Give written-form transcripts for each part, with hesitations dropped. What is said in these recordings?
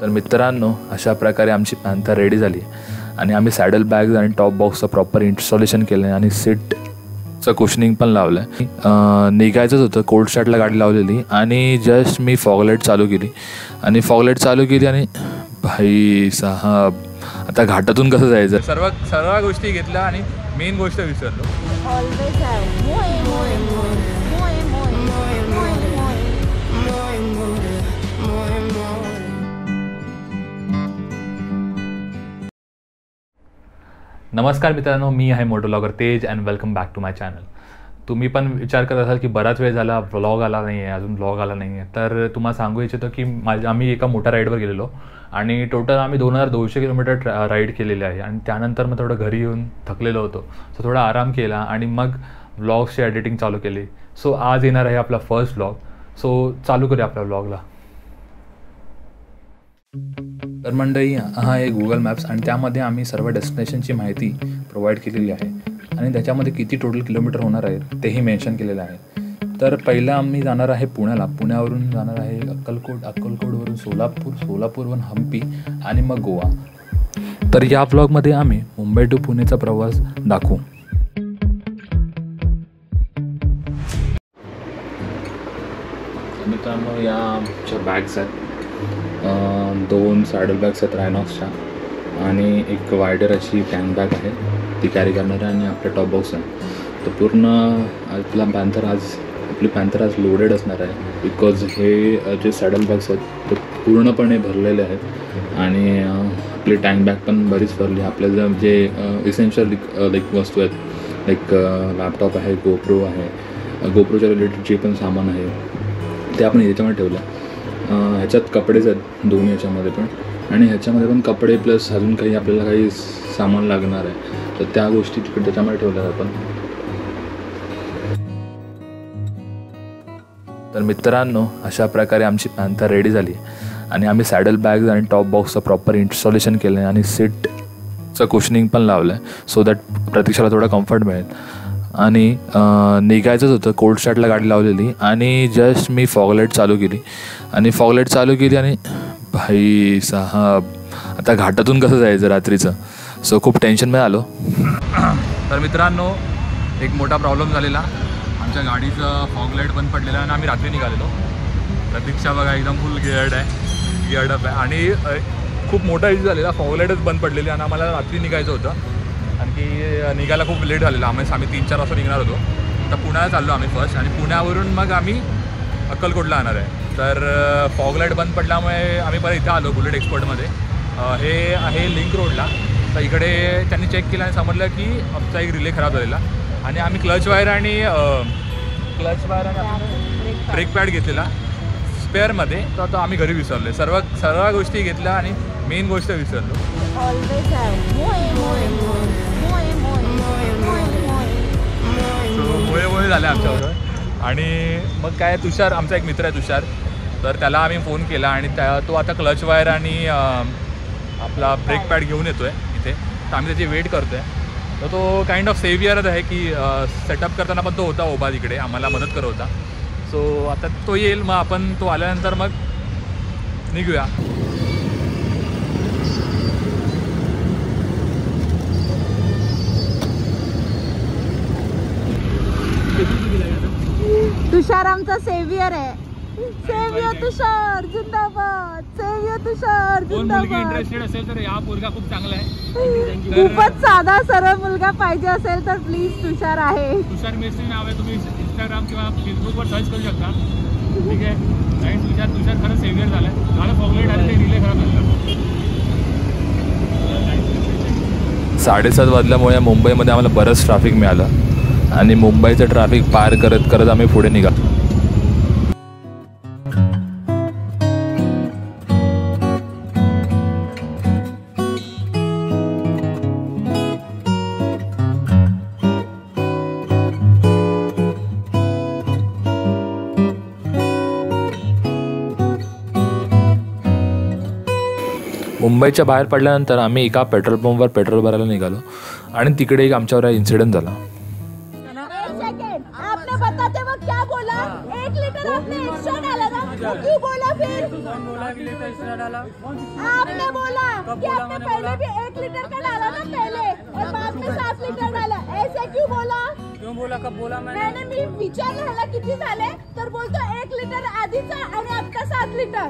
तर मित्रांनो, अशा प्रकारे आमची पॅन्थर रेडी झाली आणि आम्ही सॅडल बॅग्स आणि टॉप बॉक्सचं प्रॉपर इन्स्टॉलेशन केलं आहे आणि सीटचं कुशनिंग पण लावलं आहे. निघायचंच होतं, कोल्ड स्टार्टला गाडी लावलेली आणि जस्ट मी फॉगलाईट चालू केली आणि भाई साहब आता घाटातून कसं जायचं, सर्व गोष्टी घेतल्या आणि मेन गोष्ट विसरलो. नमस्कार मित्रांनो, मी आहे moto blogger Tej and welcome back to my channel. तुम्ही पण विचार करत असाल की बराच वेळ झाला व्लॉग आला नाही आहे, अजून व्लॉग आला नाही आहे. तर तुम्हाला सांगू इच्छितो की आम्ही एका मोठ्या राईडवर गेलेलो आणि टोटल आम्ही 2200 किलोमीटर राईड केलेली आहे आणि त्यानंतर मग थोडं घरी येऊन थकलेलो होतो. सो थोडा आराम केला आणि मग व्लॉग्सची एडिटिंग चालू केली. सो आज येणार आहे आपला फर्स्ट व्लॉग. सो चालू करूया आपल्या व्लॉगला. तर मंडळी, हा आहे गुगल मॅप्स आणि त्यामध्ये आम्ही सर्व डेस्टिनेशनची माहिती प्रोव्हाइड केलेली आहे आणि त्याच्यामध्ये किती टोटल किलोमीटर होणार आहे तेही मेन्शन केलेलं आहे. तर पहिला आम्ही जाणार आहे पुण्याला, पुण्यावरून जाणार आहे अक्कलकोटवरून सोलापूरवरून हम्पी आणि मग गोवा. तर या ब्लॉगमध्ये आम्ही मुंबई टू पुणेचा प्रवास दाखवू. मित्रांनो, या आमच्या बॅग्स आहेत. 2 सॅडल बॅग्स आहेत रायनॉक्सच्या आणि एक वायडर अशी टँक बॅग आहे ती कॅरी करणार आहे आणि आपला टॉप बॉक्स आहे. तर पूर्ण आपली पॅन्थर आज लोडेड असणार आहे बिकॉज हे जे सॅडल बॅग्स आहेत ते पूर्णपणे भरलेले आहेत आणि आपली टँक बॅग पण बरीच भरली. आपल्या जे इसेन्शियल लाईक वस्तू आहेत, लाईक लॅपटॉप आहे, गोप्रोच्या रिलेटेड जे पण सामान आहे ते आपण याच्यामध्ये ठेवलं. ह्याच्यात कपडेच आहेत दोन्ही ह्याच्यामध्ये पण, आणि ह्याच्यामध्ये पण कपडे प्लस अजून काही आपल्याला काही सामान लागणार आहे तर त्या गोष्टी तिकडे त्याच्यामध्ये ठेवल्या आपण. तर मित्रांनो, अशा प्रकारे आमची पॅन्थर रेडी झाली आणि आम्ही सॅडल बॅग्स आणि टॉप बॉक्सचं प्रॉपर इन्स्टॉलेशन केलं आहे आणि सीटचं कुशनिंग पण लावलं आहे सो दॅट प्रतीक्षाला थोडा कम्फर्ट मिळेल. आणि निघायचंच होतं, कोल्ड स्टार्टला गाडी लावलेली आणि जस्ट मी फॉगलाईट चालू केली आणि भाई साहब आता घाटातून कसं जायचं रात्रीचं. सो खूप टेन्शनमध्ये आलो. तर मित्रांनो, एक मोठा प्रॉब्लेम झालेला. आमच्या गाडीचं फॉगलाईट बंद पडलेलं आणि आम्ही रात्री निघालेलो. प्रतीक्षा बघा एकदम फुल गिअर्ड अप आहे आणि खूप मोठा इश्यू झालेला. फॉगलाईटच बंद पडलेली आणि आम्हाला रात्री निघायचं होतं आणखी निघायला खूप लेट झालेला. आम्ही 3-4 वाजता निघणार होतो. तर पुण्याला चाललो आम्ही फर्स्ट आणि पुण्यावरून मग आम्ही अक्कलकोटला येणार आहे. तर फॉगलाईट बंद पडल्यामुळे आम्ही परत इथं आलो बुलेट एक्सपर्टमध्ये. हे आहे लिंक रोडला. तर इकडे त्यांनी चेक केलं आणि समजलं की आमचा एक रिले खराब झालेला आणि आम्ही क्लच वायर आणि ब्रेक पॅड घेतलेला स्पेअरमध्ये. तर आता आम्ही घरी विसरलो. सर्व गोष्टी घेतल्या आणि मेन गोष्ट विसरलो. मोये झाले आमच्याबरोबर. आणि मग काय, तुषार आमचा एक मित्र आहे तुषार, तर त्याला आम्ही फोन केला आणि तो आता क्लच वायर आणि आपला ब्रेक पॅड घेऊन येतो आहे इथे. तर आम्ही त्याची वेट करतो आहे. तर तो काइंड ऑफ सेवियरच आहे की सेटअप करताना पण तो होता उभा तिकडे, आम्हाला मदत करत होता. सो आता तो येईल, मग आपण तो आल्यानंतर मग निघूया. तुषार आमचा सेवियर आहे. सेवियर तुषार जिंदाबाद. सेवियर तुषार जिंदाबाद. इंटरेस्टेड असेल तर या मुलगा खूप चांगला आहे. खूपच साधा सरळ मुलगा पाहिजे असेल तर प्लीज तुषार आहे. तुषार मेस्त्री नाव आहे. तुम्ही इंस्टाग्राम किंवा फेसबुकवर सर्च करू शकता. ठीक आहे. आणि तुषार खरंच सेवियर झाला. मला फॉगलाईट आले ते रिले खराब झाला. 7:30 वाजल्यामुळे मुंबईमध्ये आम्हाला बरंच ट्रॅफिक मिळालं आणि मुंबईचं ट्रॅफिक पार करत आम्ही पुढे निघालो. मुंबईच्या बाहेर पडल्यानंतर आम्ही एका पेट्रोल पंपवर पेट्रोल भरायला निघालो आणि तिकडे एक आमच्यावर इन्सिडेंट झाला. आपने बताते वक्त क्या बोला? 1 लीटर आपने एक्स्ट्रा डाला था, क्यों बोला फिर? कौन बोला 1 लीटर एक्स्ट्रा डाला? आपने बोला कि आपने पहले भी 1 लीटर का डाला ना पहले और बाद में 7 लीटर डाला, ऐसे क्यों बोला? क्यों बोला? कब बोला मैंने? मी विचारलं ह्याला किती झाले तर बोलतो 1 लीटर आधीचा आणि आता 7 लीटर.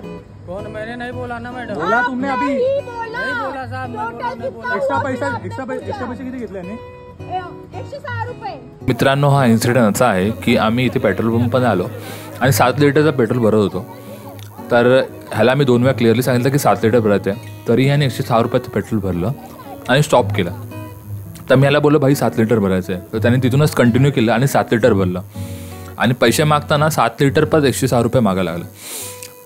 कौन? मैंने नहीं बोला ना मैडम. बोला तुमने अभी. नहीं बोला. नहीं बोला साहब, मैं बोला, मैं बोला. एक्स्ट्रा पैसे किती घेतले यांनी? 106 रुपये. मित्रांनो, हा इन्सिडेंट असा आहे की आम्ही इथे पेट्रोल पंपमध्ये आलो आणि 7 लिटरचा पेट्रोल भरत होतो. तर ह्याला मी 2 वेळा क्लिअरली सांगितलं की 7 लिटर भरायचं आहे, तरी ह्याने 106 रुपयाचं पेट्रोल भरलं आणि स्टॉप केला. तर मी ह्याला बोललो भाई 7 लिटर भरायचं आहे, तर त्याने तिथूनच कंटिन्यू केलं आणि 7 लिटर भरलं आणि पैसे मागताना 7 लिटर परत 106 रुपये मागायला लागलं.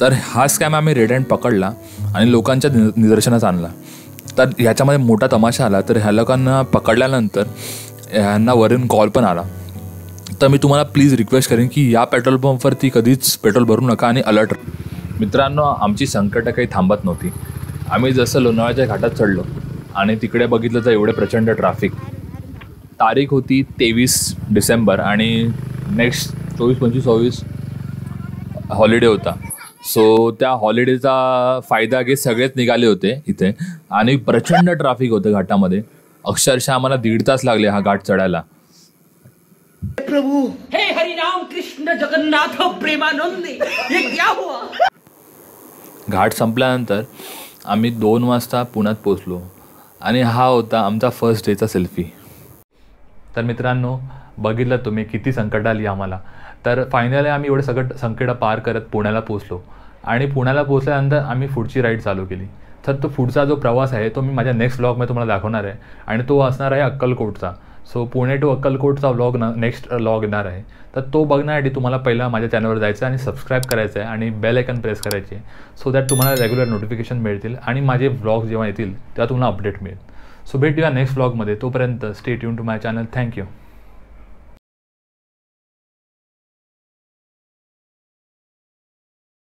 तर हा स्कॅम आम्ही रेड हँड पकडला आणि लोकांच्या निदर्शनास आणला. तर ह्याच्यामध्ये मोठा तमाशा आला. तर ह्या लोकांना पकडल्यानंतर ह्यांना वरून कॉल पण आला. तर मी तुम्हाला प्लीज रिक्वेस्ट करेन की या पेट्रोल पंपवरती कधीच पेट्रोल भरू नका आणि अलर्ट. मित्रांनो, आमची संकटं काही थांबत नव्हती. आम्ही जसं लोणावळ्याच्या घाटात चढलो आणि तिकडे बघितलं तर एवढे प्रचंड ट्रॅफिक. तारीख होती 23 डिसेंबर आणि नेक्स्ट 24-25-26 हॉलिडे होता. सो त्या हॉलिडेचा फायदा घेत सगळेच निघाले होते इथे आणि प्रचंड ट्रॅफिक होतं घाटामध्ये. अक्षरशः आम्हाला 1.5 तास लागले हा घाट चढायला. प्रभु हे हरिनाम कृष्ण जगन्नाथ प्रेमानंद, ये क्या हुआ? घाट संपल्यानंतर आम्ही 2 वाजता पुण्यात पोचलो आणि हा होता आमचा फर्स्ट डेचा सेल्फी. तर मित्रांनो, बघितलं तुम्ही किती संकट आली आम्हाला. तर फायनली आम्ही एवढे संकट पार करत पुण्याला पोचलो आणि पुण्याला पोचल्यानंतर आम्ही पुढची राईड चालू केली. तर तो पुढचा जो प्रवास आहे तो मी माझ्या नेक्स्ट व्लॉगमध्ये तुम्हाला दाखवणार आहे आणि तो असणार आहे अक्कलकोटचा. सो पुणे टू अक्कलकोटचा व्लॉग नेक्स्ट व्लॉग येणार आहे. तर तो बघण्यासाठी तुम्हाला पहिला माझ्या चॅनलवर जायचं आणि सबस्क्राईब करायचं आहे आणि बेल आयकन प्रेस करायची आहे, सो दॅट तुम्हाला रेग्युलर नोटिफिकेशन मिळतील आणि माझे व्लॉग जेव्हा येतील तेव्हा तुम्हाला अपडेट मिळेल. सो भेटूया नेक्स्ट व्लॉगमध्ये. तोपर्यंत stay tune to my channel. Thank you.